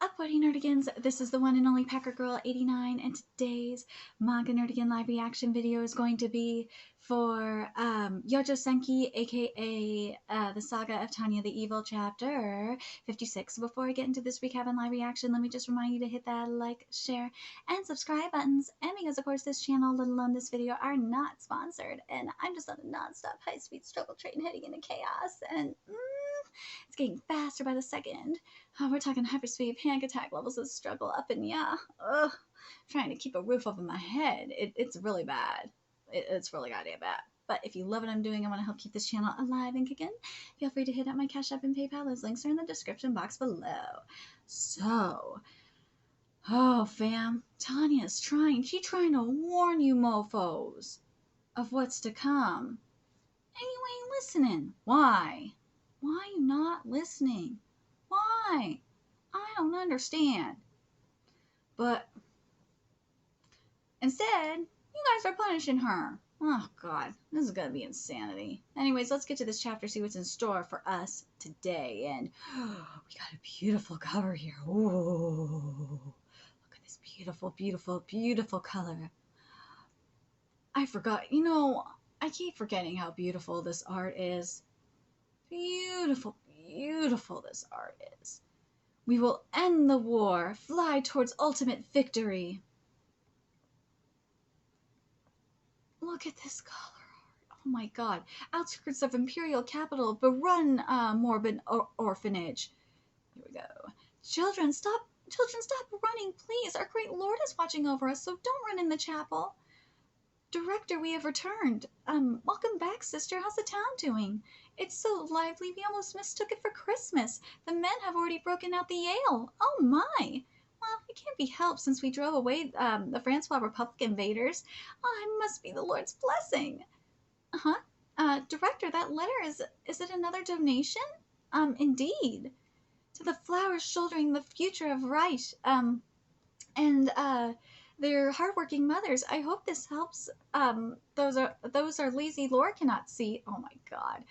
up, Buddy Nerdigans? This is the one and only Packer Girl 89, and today's Manga Nerdigan live reaction video is going to be for Yojo Senki, aka the Saga of Tanya the Evil, chapter 56. So before I get into this recap and live reaction, let me just remind you to hit that like, share, and subscribe buttons. And because, of course, this channel, let alone this video, are not sponsored, and I'm just on a non-stop high-speed struggle train heading into chaos, and it's getting faster by the second. Oh, we're talking hyperspeed panic attack levels of struggle up, and yeah, trying to keep a roof over my head. It's really bad. It's really goddamn bad. But if you love what I'm doing and want to help keep this channel alive and kicking, feel free to hit up my Cash App and PayPal. Those links are in the description box below. So, oh fam, Tanya's trying to warn you mofos of what's to come. And you ain't listening. Why? Why are you not listening? Why? I don't understand. But instead, you guys are punishing her. Oh god, this is gonna be insanity. Anyways, let's get to this chapter, see what's in store for us today. And we got a beautiful cover here. Ooh, look at this beautiful, beautiful, beautiful color. I forgot, I keep forgetting how beautiful this art is. Beautiful, beautiful this art is. We will end the war, fly towards ultimate victory. Look at this color art. Oh my god. Outskirts of Imperial Capital, Barun Morbid Orphanage. Here we go. Children, stop running, please. Our great lord is watching over us, so don't run in the chapel. Director, we have returned. Welcome back, sister. How's the town doing? It's so lively, we almost mistook it for Christmas. The men have already broken out the ale. Oh my! Well, it can't be helped since we drove away the Francois Republic invaders. Oh, it must be the Lord's blessing. Director, that letter is it another donation? Indeed. To the flowers shouldering the future of right, and their hardworking mothers. I hope this helps. Those are lazy lore cannot see. Oh my god.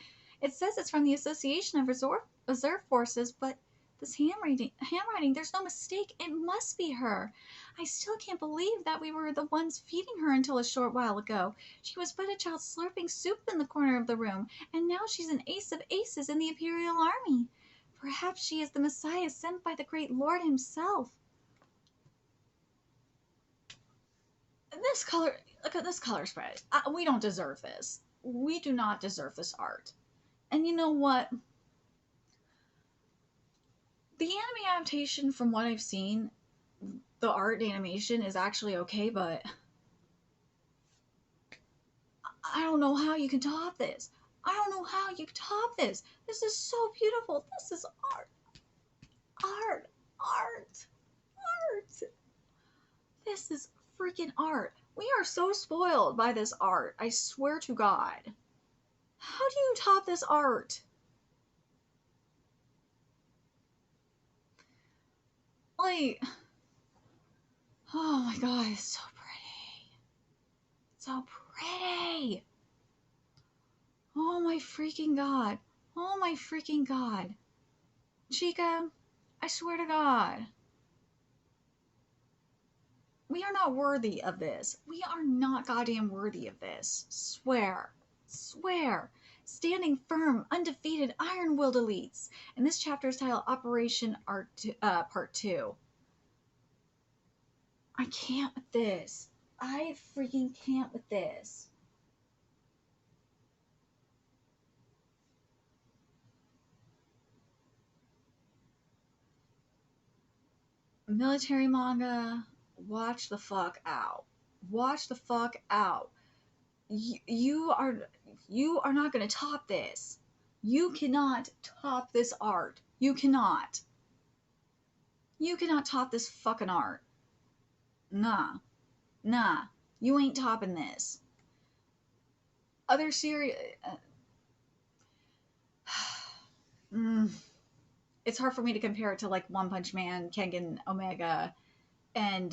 It says it's from the Association of Reserve Forces, but this handwriting, there's no mistake. It must be her. I still can't believe that we were the ones feeding her until a short while ago. She was but a child slurping soup in the corner of the room, and now she's an ace of aces in the Imperial Army. Perhaps she is the Messiah sent by the great Lord himself. This color, look at this color spread. We don't deserve this. We do not deserve this art. And you know what? The anime adaptation, from what I've seen, the art animation is actually okay, but I don't know how you can top this. I don't know how you can top this. This is so beautiful. This is art. Art. Art. Art. This is freaking art. We are so spoiled by this art. I swear to God. How do you top this art? Like, oh my god, it's so pretty. So pretty. Oh my freaking god. Oh my freaking god. Chica, I swear to God. We are not worthy of this. We are not goddamn worthy of this. Swear. Swear. Standing firm, undefeated, iron-willed elites. And this chapter is titled Operation Art Part 2. I can't with this. I freaking can't with this. Military manga, watch the fuck out. Watch the fuck out. You are not going to top this. You cannot top this art. You cannot. You cannot top this fucking art. Nah. Nah. You ain't topping this. Other series... it's hard for me to compare it to like One Punch Man, Kengan Omega, and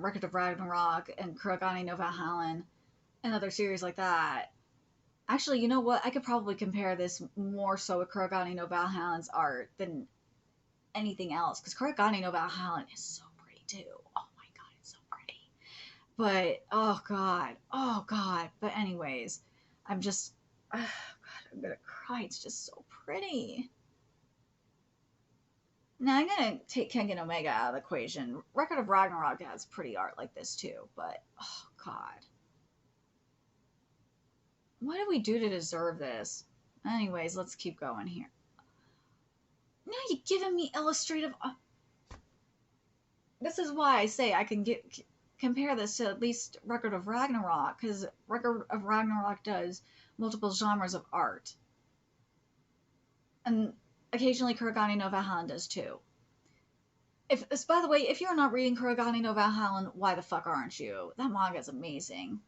Record of Ragnarok, and Kurogane no Valhalla, and other series like that. Actually, you know what? I could probably compare this more so with Kurogane no Valhalla's art than anything else, because Kuragane no Valhalla is so pretty too. Oh my god, it's so pretty. But oh god. But anyways, I'm just, oh god, I'm gonna cry. It's just so pretty. Now I'm gonna take Kengan Omega out of the equation. Record of Ragnarok has pretty art like this too, but oh god. What did we do to deserve this? Anyways, let's keep going here. Now you're giving me illustrative. This is why I say I can compare this to at least Record of Ragnarok, because Record of Ragnarok does multiple genres of art. And occasionally Kuragane no Valhalla does too. By the way, if you're not reading Kuragane no Valhalla, why the fuck aren't you? That manga is amazing.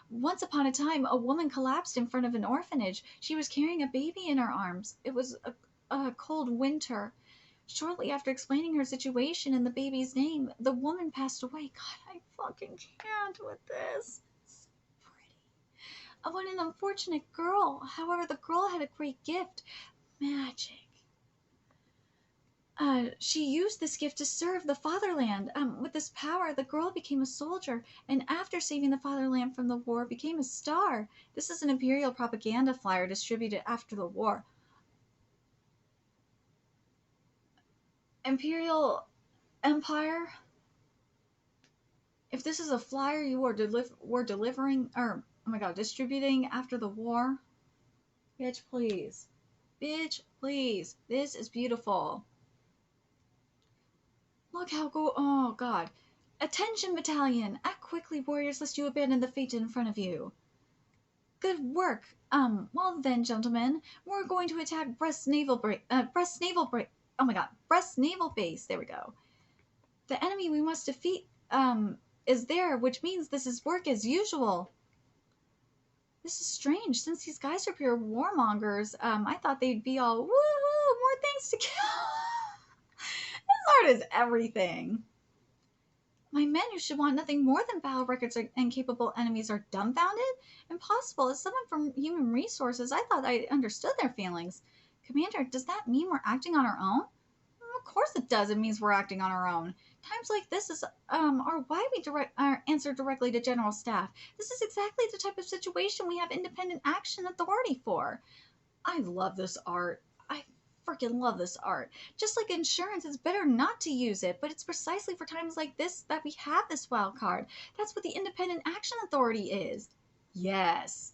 Once upon a time, a woman collapsed in front of an orphanage. She was carrying a baby in her arms. It was a cold winter. Shortly after explaining her situation and the baby's name, the woman passed away. God, I fucking can't with this. So pretty. What an unfortunate girl. However, the girl had a great gift. Magic. She used this gift to serve the fatherland. With this power, the girl became a soldier, and after saving the fatherland from the war, became a star. This is an imperial propaganda flyer distributed after the war. Imperial Empire? If this is a flyer you were delivering, or, oh my god, distributing after the war? Bitch, please. Bitch, please. This is beautiful. Look how oh god. Attention, battalion! Act quickly, warriors, lest you abandon the fate in front of you. Good work. Well then, gentlemen, we're going to attack Brest Naval oh my god, Brest Naval Base. There we go. The enemy we must defeat, is there, which means this is work as usual. This is strange. Since these guys are pure warmongers, I thought they'd be all, woohoo, more things to kill. This art is everything. My men, who should want nothing more than battle records and capable enemies, are dumbfounded? Impossible. As someone from Human Resources, I thought I understood their feelings. Commander, does that mean we're acting on our own? Of course it does. It means we're acting on our own. Times like this are why we answer directly to General Staff. This is exactly the type of situation we have independent action authority for. I love this art. I freaking love this art. Just like insurance, it's better not to use it, but it's precisely for times like this that we have this wild card. That's what the independent action authority is. Yes.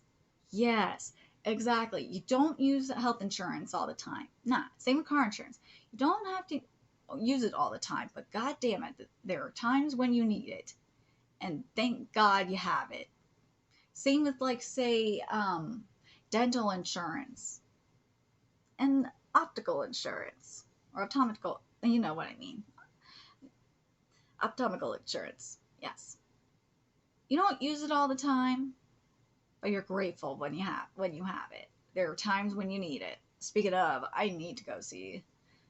Yes. Exactly. You don't use health insurance all the time. Nah, same with car insurance. You don't have to use it all the time, but god damn it, there are times when you need it. And thank God you have it. Same with, like, say, dental insurance and optical insurance, or optometrical, you know what I mean. Optometrical insurance, yes. You don't use it all the time, but you're grateful when you have it. There are times when you need it. Speaking of, I need to go see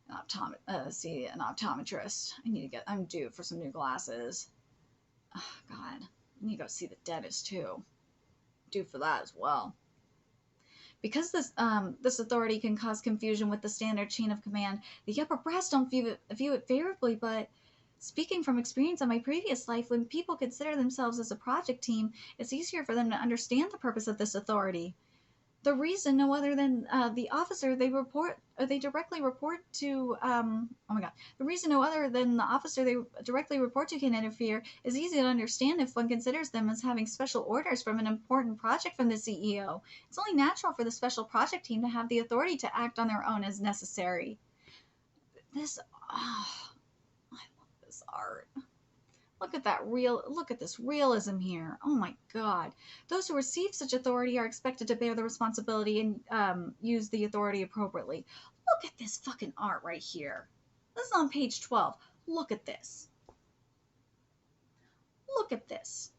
an optometrist. I'm due for some new glasses. Oh god, I need to go see the dentist too. Due for that as well. Because this authority can cause confusion with the standard chain of command, the upper brass don't view it favorably, but speaking from experience on my previous life, when people consider themselves as a project team, it's easier for them to understand the purpose of this authority. The reason no other than the officer they directly report to, the reason no other than the officer they directly report to can interfere is easy to understand if one considers them as having special orders from an important project from the CEO. It's only natural for the special project team to have the authority to act on their own as necessary. I love this art. Look at this realism here. Oh my god. Those who receive such authority are expected to bear the responsibility and use the authority appropriately. Look at this fucking art right here. This is on page 12. Look at this. Look at this.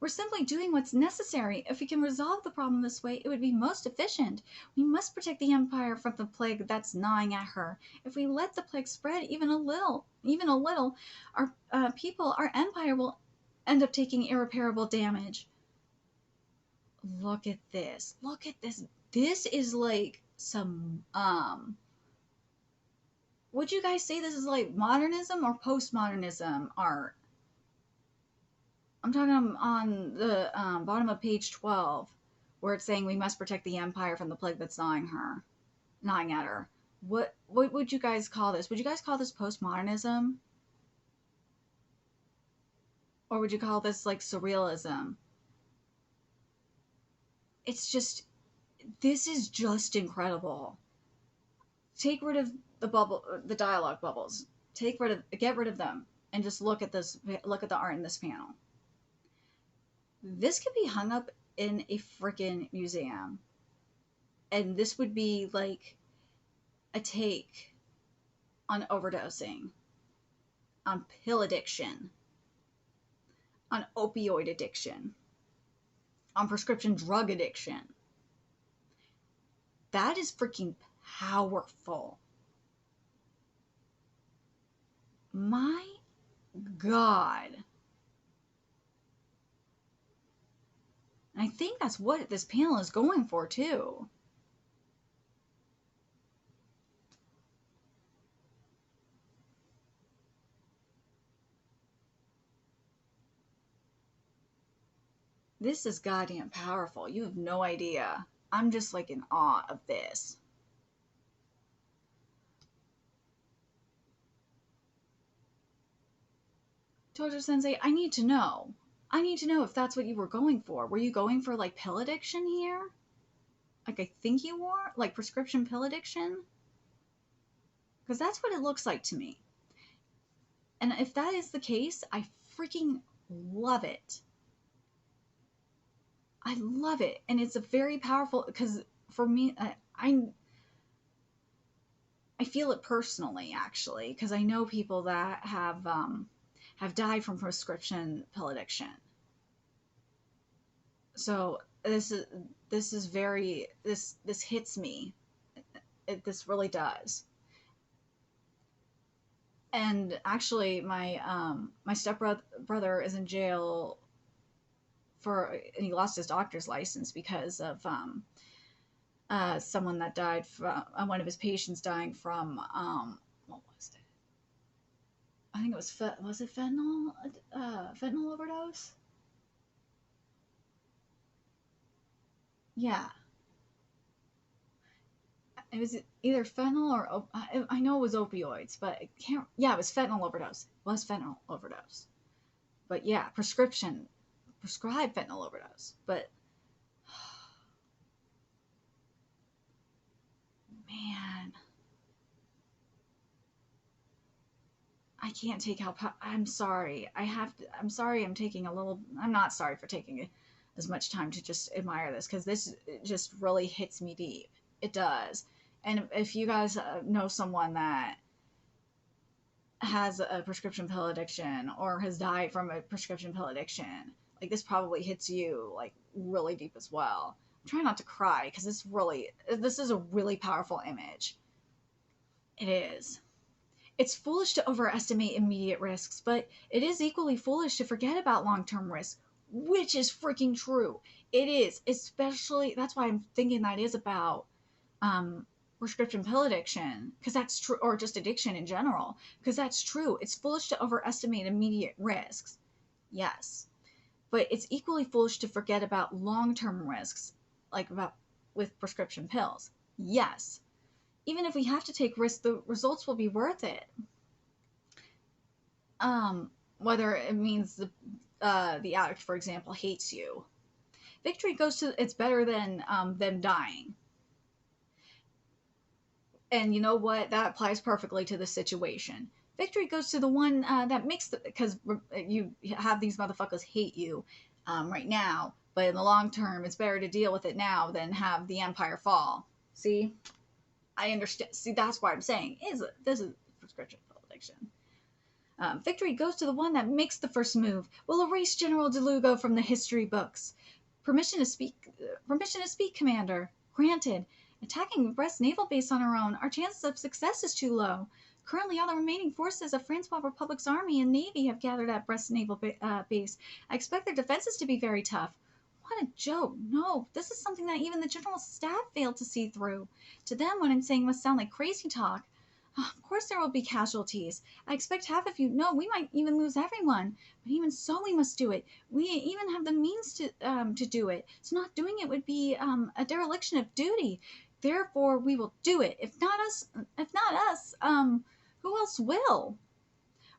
We're simply doing what's necessary. If we can resolve the problem this way, it would be most efficient. We must protect the Empire from the plague that's gnawing at her. If we let the plague spread even a little, our our Empire will end up taking irreparable damage. Look at this. Look at this This is like some would you guys say this is like modernism or postmodernism art? I'm talking on the bottom of page 12, where it's saying we must protect the empire from the plague that's gnawing at her. What would you guys call this? Would you guys call this postmodernism? Or would you call this like surrealism? It's just, this is just incredible. Take rid of the dialogue bubbles. Get rid of them, and just look at this. Look at the art in this panel. This could be hung up in a freaking museum, and this would be like a take on overdosing, on pill addiction, on opioid addiction, on prescription drug addiction. That is freaking powerful. My God. And I think that's what this panel is going for, too. This is goddamn powerful. You have no idea. I'm just like in awe of this. Tojo Sensei, I need to know. I need to know if that's what you were going for. Were you going for like pill addiction here? Like I think you were? Like prescription pill addiction? Because that's what it looks like to me. And if that is the case, I freaking love it. I love it. And it's a very powerful, because for me, I feel it personally, actually, because I know people that have died from prescription pill addiction. So this hits me. This really does. And actually, my stepbrother is in jail and he lost his doctor's license because of someone that died from one of his patients dying from what was it? I think it was it fentanyl overdose? Yeah. It was either fentanyl or I know it was opioids, but it can't. Yeah, it was fentanyl overdose. It was fentanyl overdose. But yeah, prescribed fentanyl overdose. But man, I can't take how. I'm sorry. I'm sorry. I'm not sorry for taking as much time to just admire this, because this just really hits me deep. It does. And if you guys know someone that has a prescription pill addiction or has died from a prescription pill addiction, like this probably hits you like really deep as well. I'm trying not to cry because this is a really powerful image. It is. It's foolish to overestimate immediate risks, but it is equally foolish to forget about long-term risks, which is freaking true. It is, especially, that's why I'm thinking that is about prescription pill addiction, because that's true, or just addiction in general, because that's true. It's foolish to overestimate immediate risks, yes, but it's equally foolish to forget about long-term risks, like with prescription pills, yes. Even if we have to take risks, the results will be worth it. Whether it means the addict, for example, hates you. Victory goes to, it's better than them dying. And you know what? That applies perfectly to the situation. Victory goes to the one that makes because you have these motherfuckers hate you right now, but in the long term, it's better to deal with it now than have the empire fall. See? I understand. See, that's why I'm saying this is prescription pill addiction. Victory goes to the one that makes the first move. We'll erase General DeLugo from the history books. Permission to speak, Commander. Granted. Attacking Brest naval base on our own, our chances of success is too low. Currently, all the remaining forces of Francois Republic's army and navy have gathered at Brest naval base. I expect their defenses to be very tough. What a joke. No, this is something that even the general staff failed to see through. To them, what I'm saying must sound like crazy talk. Of course there will be casualties. I expect half of you, no, we might even lose everyone. But even so, we must do it. We even have the means to do it. So not doing it would be a dereliction of duty. Therefore, we will do it. If not us, who else will?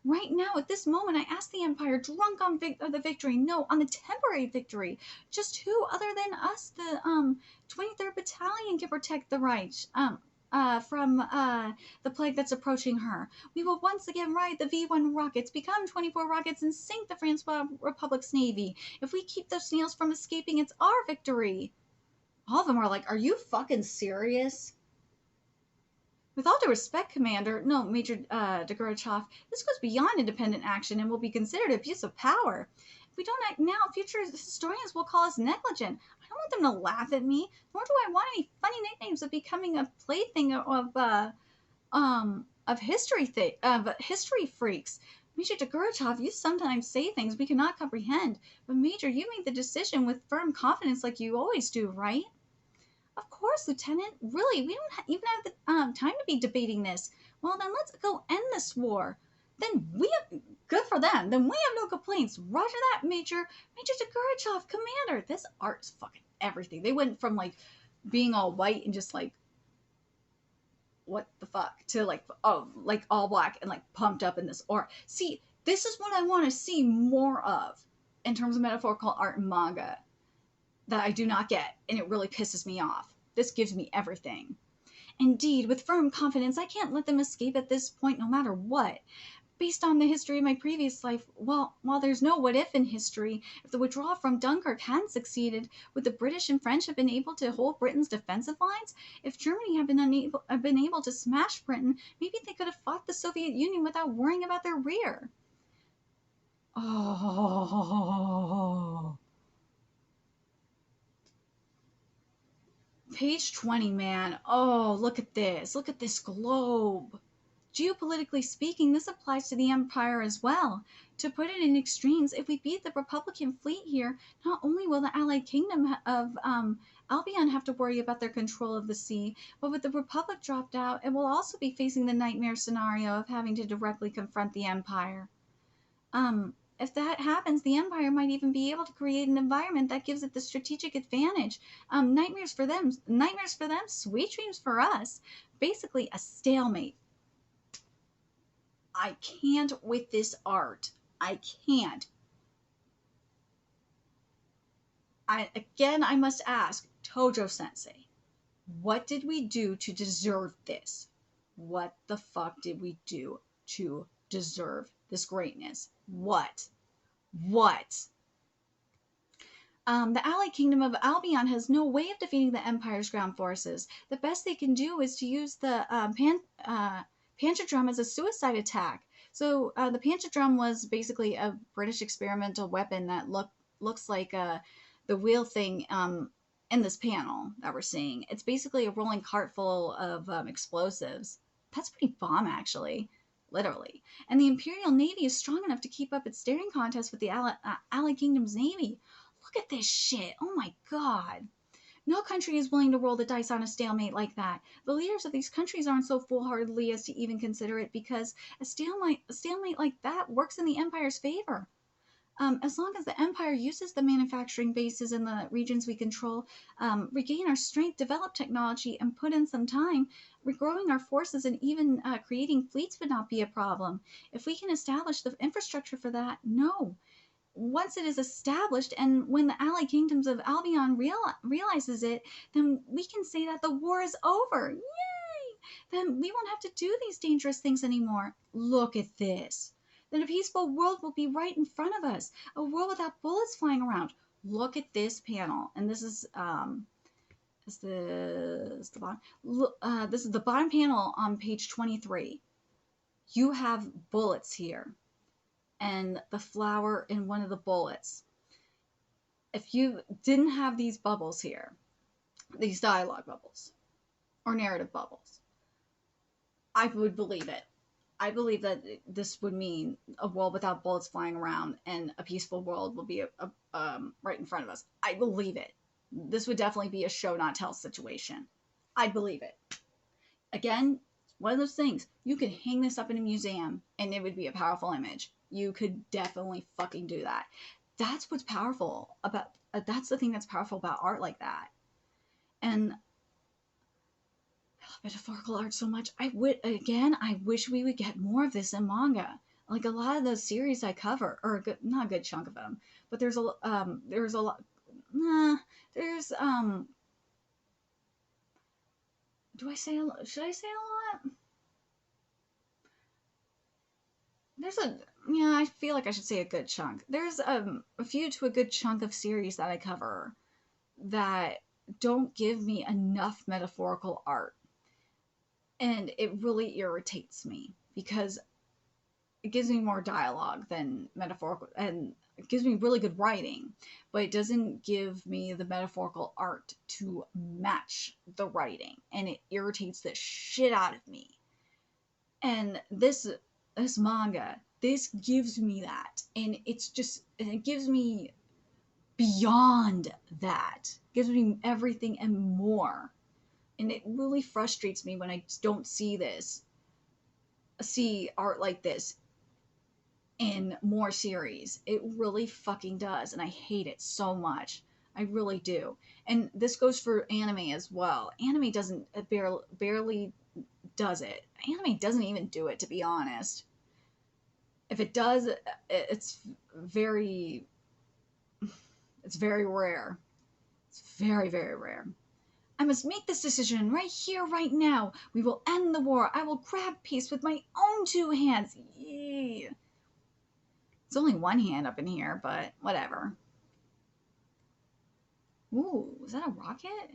Right now, at this moment, I ask the Empire, drunk on the victory, no, on the temporary victory. Just who, other than us, the 23rd Battalion, can protect the Reich from the plague that's approaching her? We will once again ride the V-1 rockets, become 24 rockets, and sink the Francois Republic's navy. If we keep those snails from escaping, it's our victory. All of them are like, are you fucking serious? With all due respect, Commander, no, Major Degorachov, this goes beyond independent action and will be considered abuse of power. If we don't act now, future historians will call us negligent. I don't want them to laugh at me, nor do I want any funny nicknames of becoming a plaything of history freaks. Major Degorachov, you sometimes say things we cannot comprehend, but Major, you made the decision with firm confidence like you always do, right? Of course, Lieutenant. Really, we don't even have the time to be debating this. Well, then let's go end this war. Then we have... Good for them. Then we have no complaints. Roger that, Major. Major Degorachov, Commander. This art is fucking everything. They went from, like, being all white and just, like, what the fuck, to, like, oh, like, all black and, like, pumped up in this art. See, this is what I want to see more of in terms of metaphorical art and manga that I do not get, and it really pisses me off. This gives me everything. Indeed, with firm confidence, I can't let them escape at this point no matter what. Based on the history of my previous life, well, while there's no what if in history, if the withdrawal from Dunkirk hadn't succeeded, would the British and French have been able to hold Britain's defensive lines? If Germany had been able to smash Britain, maybe they could have fought the Soviet Union without worrying about their rear. Oh... Page 20, man. Oh, look at this. Look at this globe. Geopolitically speaking, this applies to the Empire as well. To put it in extremes, if we beat the Republican fleet here, not only will the Allied Kingdom of Albion have to worry about their control of the sea, but with the Republic dropped out, it will also be facing the nightmare scenario of having to directly confront the Empire. If that happens, the Empire might even be able to create an environment that gives it the strategic advantage. Nightmares for them, sweet dreams for us. Basically, a stalemate. I can't with this art. I can't. I must ask, Tojo Sensei, what did we do to deserve this? What the fuck did we do to deserve this greatness? What? The Allied Kingdom of Albion has no way of defeating the Empire's ground forces. The best they can do is to use the Panzerdrum as a suicide attack. So the Panzerdrum was basically a British experimental weapon that looks like the wheel thing in this panel that we're seeing. It's basically a rolling cart full of explosives. That's pretty bomb, actually. Literally. And the Imperial Navy is strong enough to keep up its staring contest with the Allied Kingdom's Navy. Look at this shit. Oh my god. No country is willing to roll the dice on a stalemate like that. The leaders of these countries aren't so foolhardily as to even consider it, because a stalemate like that works in the Empire's favor. As long as the Empire uses the manufacturing bases in the regions we control, regain our strength, develop technology, and put in some time, regrowing our forces and even creating fleets would not be a problem. If we can establish the infrastructure for that, no. Once it is established, and when the Allied Kingdoms of Albion realizes it, then we can say that the war is over. Yay! Then we won't have to do these dangerous things anymore. Look at this. Then a peaceful world will be right in front of us. A world without bullets flying around. Look at this panel. And this is the bottom. Look, this is the bottom panel on page 23. You have bullets here. And the flower in one of the bullets. If you didn't have these bubbles here, these dialogue bubbles, or narrative bubbles, I would believe it. I believe that this would mean a world without bullets flying around and a peaceful world will be right in front of us. I believe it. This would definitely be a show not tell situation. I believe it. Again, one of those things. You could hang this up in a museum and it would be a powerful image. You could definitely fucking do that. That's what's powerful about. That's the thing that's powerful about art like that. And I love metaphorical art so much. I wish we would get more of this in manga. Like a lot of those series I cover, or not a good chunk of them, but there's a lot. Nah, there's Do I say a lot? Should I say a lot? There's a Yeah. I feel like I should say a good chunk. There's a few to a good chunk of series that I cover that don't give me enough metaphorical art, and it really irritates me because it gives me more dialogue than metaphorical, and it gives me really good writing, but it doesn't give me the metaphorical art to match the writing, and it irritates the shit out of me. And this manga, this gives me that, and it gives me beyond that. It gives me everything and more. And it really frustrates me when I don't see art like this in more series. It really fucking does, and I hate it so much. I really do. And this goes for anime as well. Anime doesn't barely does it. Anime doesn't even do it, to be honest. If it does, it's very it's very rare. It's very, very rare. I must make this decision right here, right now. We will end the war. I will grab peace with my own two hands. Yee. It's only one hand up in here, but whatever. Ooh, is that a rocket?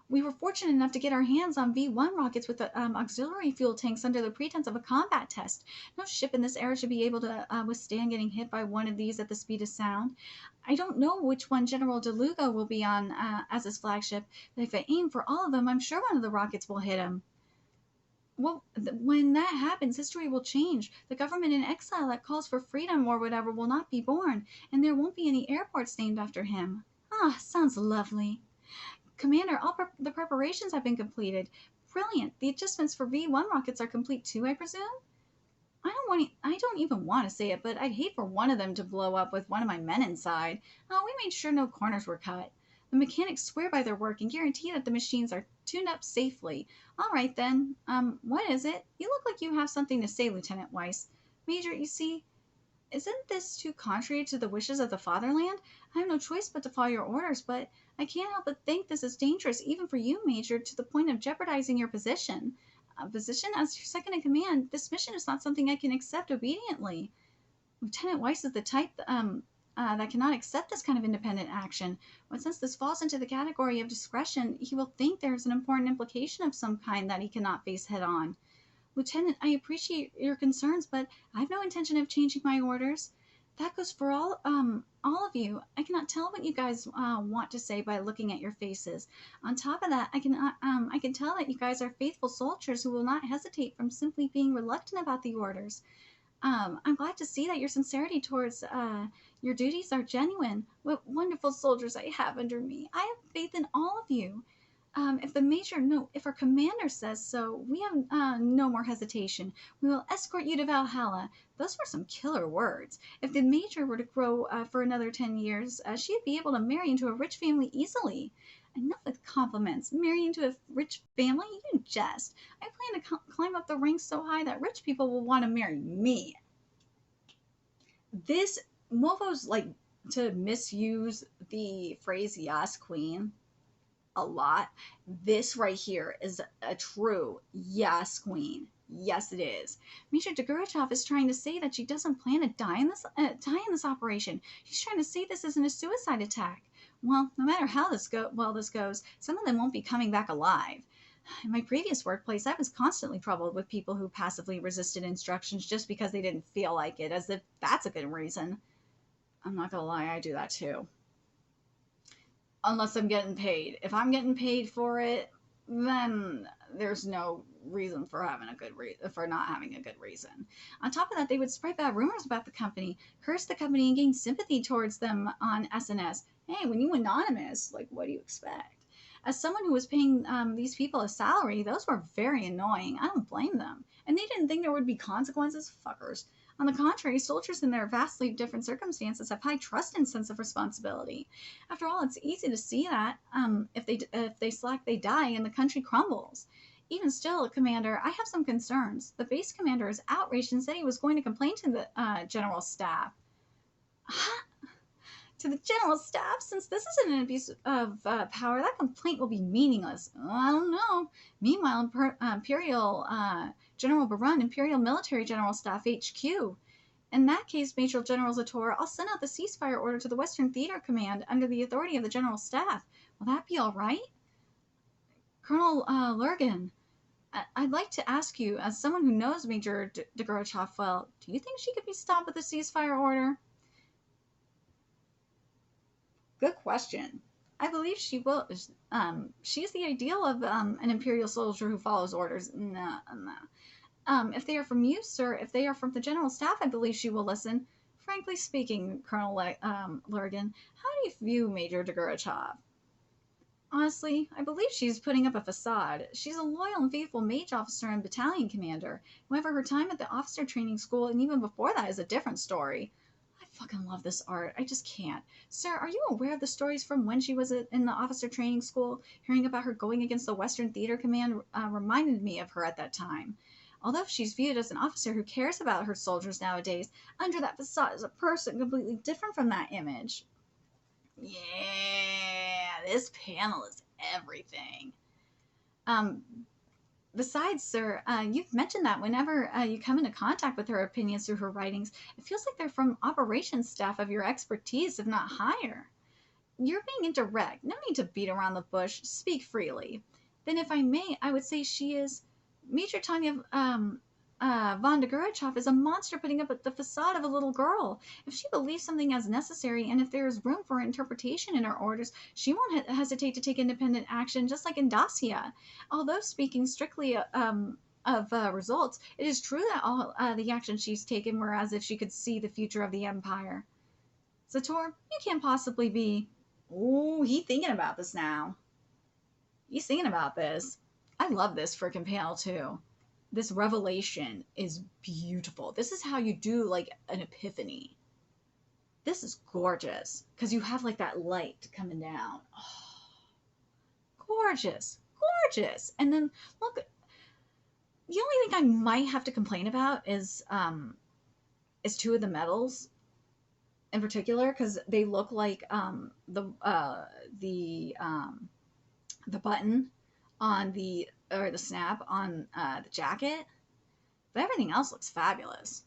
We were fortunate enough to get our hands on V1 rockets with the auxiliary fuel tanks under the pretense of a combat test. No ship in this era should be able to withstand getting hit by one of these at the speed of sound. I don't know which one General DeLuga will be on as his flagship, but if I aim for all of them, I'm sure one of the rockets will hit him. Well, when that happens, history will change. The government in exile that calls for freedom or whatever will not be born, and there won't be any airports named after him. Ah, sounds lovely. Commander, all the preparations have been completed. Brilliant. The adjustments for V1 rockets are complete too, I presume? I don't even want to say it, but I'd hate for one of them to blow up with one of my men inside. Oh, we made sure no corners were cut. The mechanics swear by their work and guarantee that the machines are tuned up safely. All right then. What is it? You look like you have something to say, Lieutenant Weiss. Major, you see, isn't this too contrary to the wishes of the fatherland? I have no choice but to follow your orders, but I can't help but think this is dangerous, even for you, Major, to the point of jeopardizing your position. Position as your second in command, this mission is not something I can accept obediently. Lieutenant Weiss is the type that cannot accept this kind of independent action. But since this falls into the category of discretion, he will think there is an important implication of some kind that he cannot face head on. Lieutenant, I appreciate your concerns, but I have no intention of changing my orders. That goes for all of you. I cannot tell what you guys want to say by looking at your faces. On top of that, I can tell that you guys are faithful soldiers who will not hesitate from simply being reluctant about the orders. I'm glad to see that your sincerity towards your duties are genuine. What wonderful soldiers I have under me. I have faith in all of you. If our commander says so, we have no more hesitation. We will escort you to Valhalla. Those were some killer words. If the major were to grow for another 10 years, she'd be able to marry into a rich family easily. Enough with compliments. Marry into a rich family? You jest. I plan to climb up the ranks so high that rich people will want to marry me. This, Mofo's like to misuse the phrase yes, queen a lot. This right here is a true yes, queen. Yes, it is. Misha Degurachov is trying to say that she doesn't plan to die in this operation. She's trying to say this isn't a suicide attack. Well, no matter how this goes, some of them won't be coming back alive. In my previous workplace, I was constantly troubled with people who passively resisted instructions just because they didn't feel like it, as if that's a good reason. I'm not gonna lie, I do that too. Unless I'm getting paid. If I'm getting paid for it, then there's no reason for having a good for not having a good reason. On top of that, they would spread bad rumors about the company, curse the company, and gain sympathy towards them on SNS. Hey, when you anonymous, like, what do you expect? As someone who was paying these people a salary, those were very annoying. I don't blame them. And they didn't think there would be consequences? Fuckers. On the contrary, soldiers in their vastly different circumstances have high trust and sense of responsibility. After all, it's easy to see that if they slack, they die, and the country crumbles. Even still, Commander, I have some concerns. The base commander is outraged and said he was going to complain to the general staff. Huh? To the general staff? Since this isn't an abuse of power, that complaint will be meaningless. I don't know. Meanwhile, Imperial General Barun, Imperial Military General Staff HQ. In that case, Major General Zator, I'll send out the ceasefire order to the Western Theater Command under the authority of the General Staff. Will that be all right? Colonel Lurgan, I'd like to ask you, as someone who knows Major Degorochov well, do you think she could be stopped with a ceasefire order? Good question. I believe she will. She's the ideal of an Imperial soldier who follows orders. No, no. If they are from you, sir, if they are from the General Staff, I believe she will listen. Frankly speaking, Colonel Lurgan, how do you view Major Degorochov? Honestly, I believe she's putting up a facade. She's a loyal and faithful mage officer and battalion commander. However, her time at the officer training school and even before that is a different story. I fucking love this art. I just can't. Sir, are you aware of the stories from when she was in the officer training school? Hearing about her going against the Western Theater Command reminded me of her at that time. Although she's viewed as an officer who cares about her soldiers nowadays, under that facade is a person completely different from that image. Yeah, this panel is everything. Besides, sir, you've mentioned that whenever you come into contact with her opinions through her writings, it feels like they're from operations staff of your expertise, if not higher. You're being indirect. No need to beat around the bush. Speak freely. Then, if I may, I would say she is Major Tanya von Degorochov is a monster putting up the facade of a little girl. If she believes something as necessary, and if there is room for interpretation in her orders, she won't hesitate to take independent action, just like in Dacia. Although speaking strictly of results, it is true that all the actions she's taken were as if she could see the future of the Empire. Zator, you can't possibly be... Ooh, he's thinking about this now. He's thinking about this. I love this freaking panel, too. This revelation is beautiful. This is how you do, like, an epiphany. This is gorgeous. Because you have, like, that light coming down. Oh, gorgeous. Gorgeous. And then, look, the only thing I might have to complain about is two of the medals in particular, because they look like the button on the snap on the jacket, but everything else looks fabulous.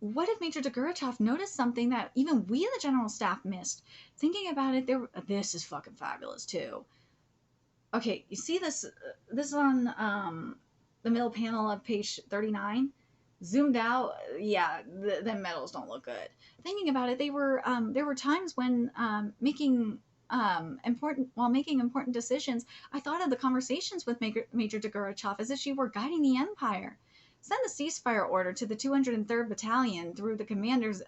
What if Major Degorochov noticed something that even we in the General Staff missed? Thinking about it, this is fucking fabulous too. Okay, you see this on the middle panel of page 39? Zoomed out, yeah, the medals don't look good. Thinking about it, there were times when making important decisions, I thought of the conversations with Major Degorochov as if she were guiding the Empire. Send the ceasefire order to the 203rd Battalion through the commander's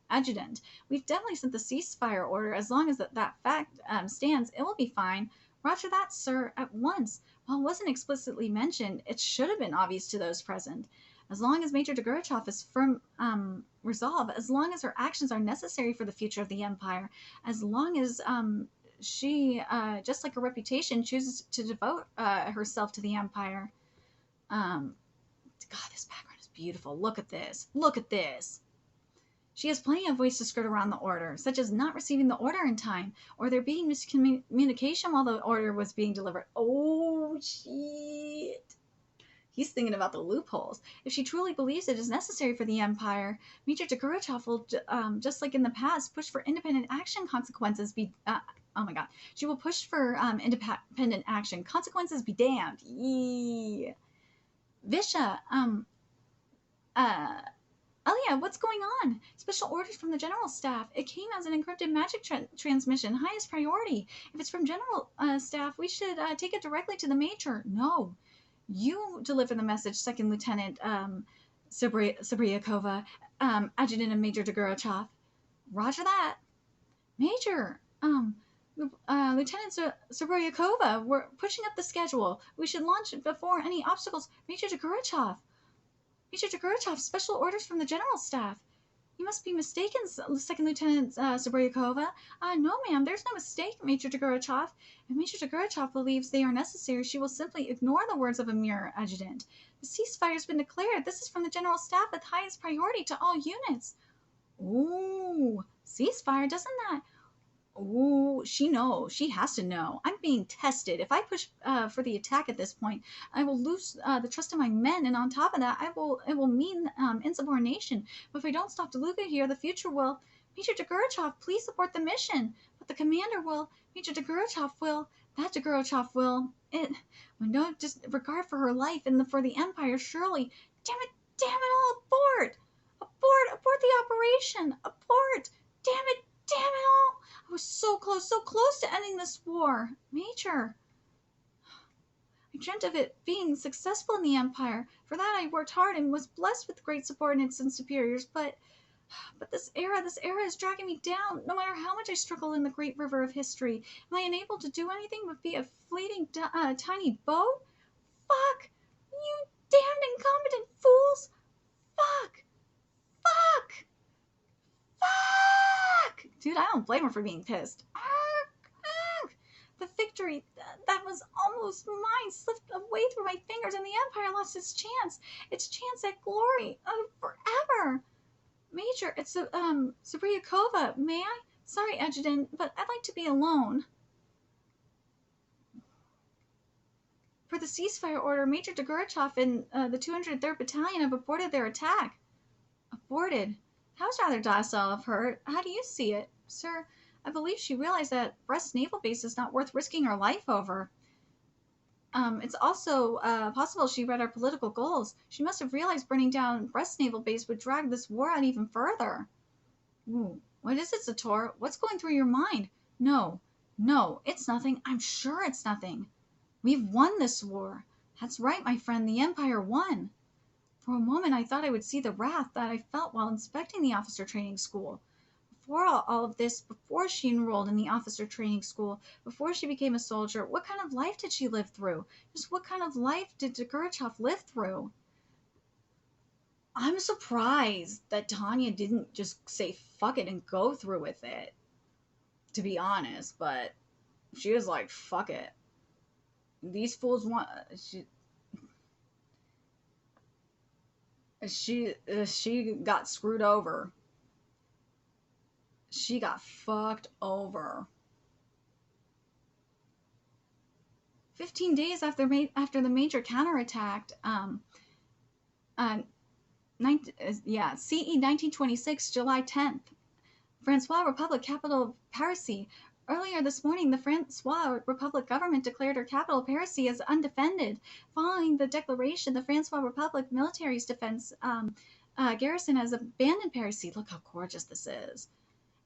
adjutant. We've definitely sent the ceasefire order. As long as that fact stands, it will be fine. Roger that, sir, at once. While it wasn't explicitly mentioned, it should have been obvious to those present. As long as Major Degorochov is firm resolve, as long as her actions are necessary for the future of the Empire, as long as she, just like her reputation, chooses to devote herself to the Empire. God, this background is beautiful. Look at this. Look at this. She has plenty of ways to skirt around the order, such as not receiving the order in time, or there being miscommunication while the order was being delivered. Oh, shit. He's thinking about the loopholes. If she truly believes it is necessary for the Empire, Major Degorochov will, just like in the past, push for independent action. Consequences be... oh my god. She will push for independent action. Consequences be damned. Yee. Visha, Elia, what's going on? Special orders from the general staff. It came as an encrypted magic transmission, highest priority. If it's from general staff, we should take it directly to the major. No, you deliver the message, Second Lieutenant Sabriakova, Adjutant and Major Degorochov. Roger that. Major, Lieutenant Sabriakova, we're pushing up the schedule. We should launch it before any obstacles. Major Degorochov. Major Degorochov, special orders from the general staff. You must be mistaken, Second Lieutenant Sabriakova. No, ma'am, there's no mistake, Major Degorochov. If Major Degorochov believes they are necessary, she will simply ignore the words of a mere adjutant. The ceasefire has been declared. This is from the general staff with highest priority to all units. Ooh, ceasefire, doesn't that? Ooh, she knows. She has to know. I'm being tested. If I push for the attack at this point, I will lose the trust of my men, and on top of that, it will mean insubordination. But if I don't stop DeLuca here, the future will. Major Degorochov, please support the mission. But the commander will. Major Degorochov will. That Degorochov will. With no regard for her life and for the Empire, surely. Damn it all, abort! Abort the operation! Abort! Damn it all! I was so close to ending this war. Major, I dreamt of it being successful in the Empire. For that I worked hard and was blessed with great subordinates and superiors, but this era is dragging me down. No matter how much I struggle in the great river of history, am I unable to do anything but be a fleeting tiny boat? Fuck! You damned incompetent fools! Fuck! Dude, I don't blame her for being pissed. The victory that was almost mine slipped away through my fingers, and the Empire lost its chance at glory forever. Major, it's Sabriakova. May I? Sorry, Adjutant, but I'd like to be alone. For the ceasefire order, Major Degorochov and the 203rd Battalion have aborted their attack. Aborted? That was rather docile of her. How do you see it? Sir, I believe she realized that Brest Naval Base is not worth risking her life over. It's also possible she read our political goals. She must have realized burning down Brest Naval Base would drag this war out even further. Ooh, what is it, Sator? What's going through your mind? No, it's nothing. I'm sure it's nothing. We've won this war. That's right, my friend. The Empire won. For a moment, I thought I would see the wrath that I felt while inspecting the officer training school. Before all of this, before she enrolled in the officer training school, before she became a soldier, what kind of life did she live through? Just what kind of life did Degorochov live through? I'm surprised that Tanya didn't just say fuck it and go through with it, to be honest, but she was like, fuck it. These fools want... She got screwed over. She got fucked over. 15 days after the major counterattack, CE 1926, July 10th, Francois Republic, capital of Parisy. Earlier this morning, the Francois Republic government declared her capital, Parisy, as undefended. Following the declaration, the Francois Republic military's defense garrison has abandoned Parisy. Look how gorgeous this is.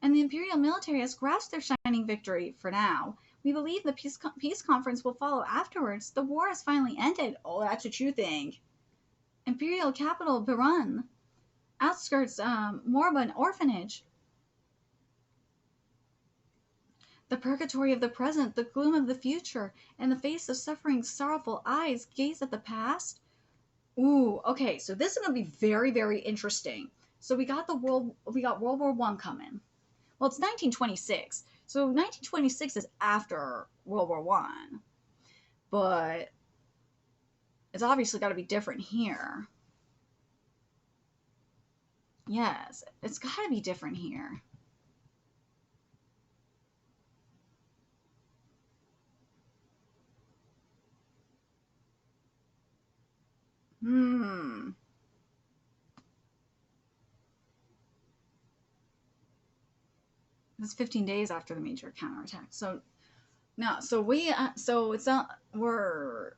And the Imperial military has grasped their shining victory for now. We believe the peace conference will follow afterwards. The war has finally ended. Oh, that's what you think. Imperial capital, Berun. Outskirts, Morban orphanage. The purgatory of the present, the gloom of the future, and the face of suffering, sorrowful eyes gaze at the past. Ooh, okay, so this is going to be very, very interesting. So we got World War I coming. Well, it's 1926. So 1926 is after World War I. But it's obviously got to be different here. Yes, it's got to be different here. It's 15 days after the major counterattack. So no, so it's not, we're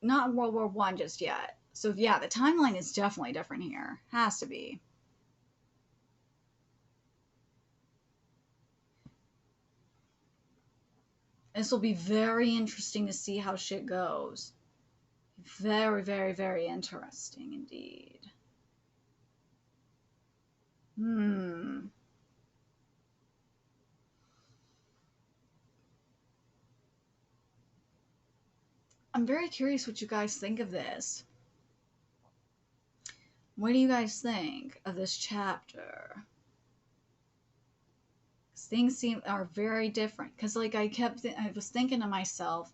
not World War I just yet. So yeah, the timeline is definitely different here. Has to be. This will be very interesting to see how shit goes. Very, very, very interesting indeed. I'm very curious what you guys think of this. What do you guys think of this chapter? Things are very different. Because, like, I was thinking to myself,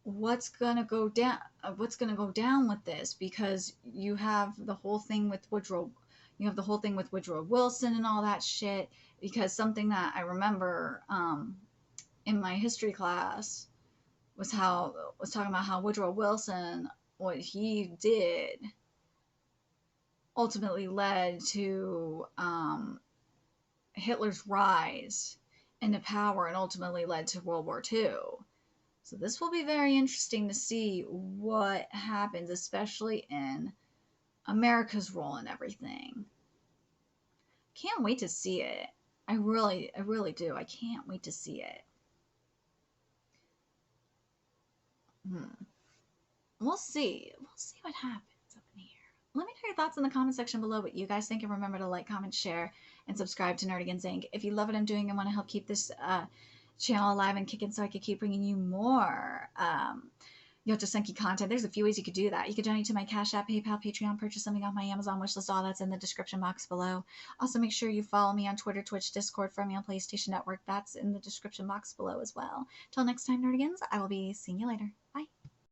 what's gonna go down? What's gonna go down with this? Because you have the whole thing with Woodrow. You have the whole thing with Woodrow Wilson and all that shit. Because something that I remember in my history class was talking about how Woodrow Wilson, what he did, ultimately led to Hitler's rise into power and ultimately led to World War II. So this will be very interesting to see what happens, especially in America's role in everything. Can't wait to see it. I really do. I can't wait to see it. We'll see. We'll see what happens up in here. Let me know your thoughts in the comment section below what you guys think, and remember to like, comment, share, and subscribe to Nerdigans Inc. If you love what I'm doing and want to help keep this channel alive and kicking so I could keep bringing you more Yoto Senki content, there's a few ways you could do that. You could donate to my Cash App, PayPal, Patreon, purchase something off my Amazon wishlist. All that's in the description box below. Also, make sure you follow me on Twitter, Twitch, Discord, friend me on PlayStation Network. That's in the description box below as well. Till next time, Nerdigans, I will be seeing you later.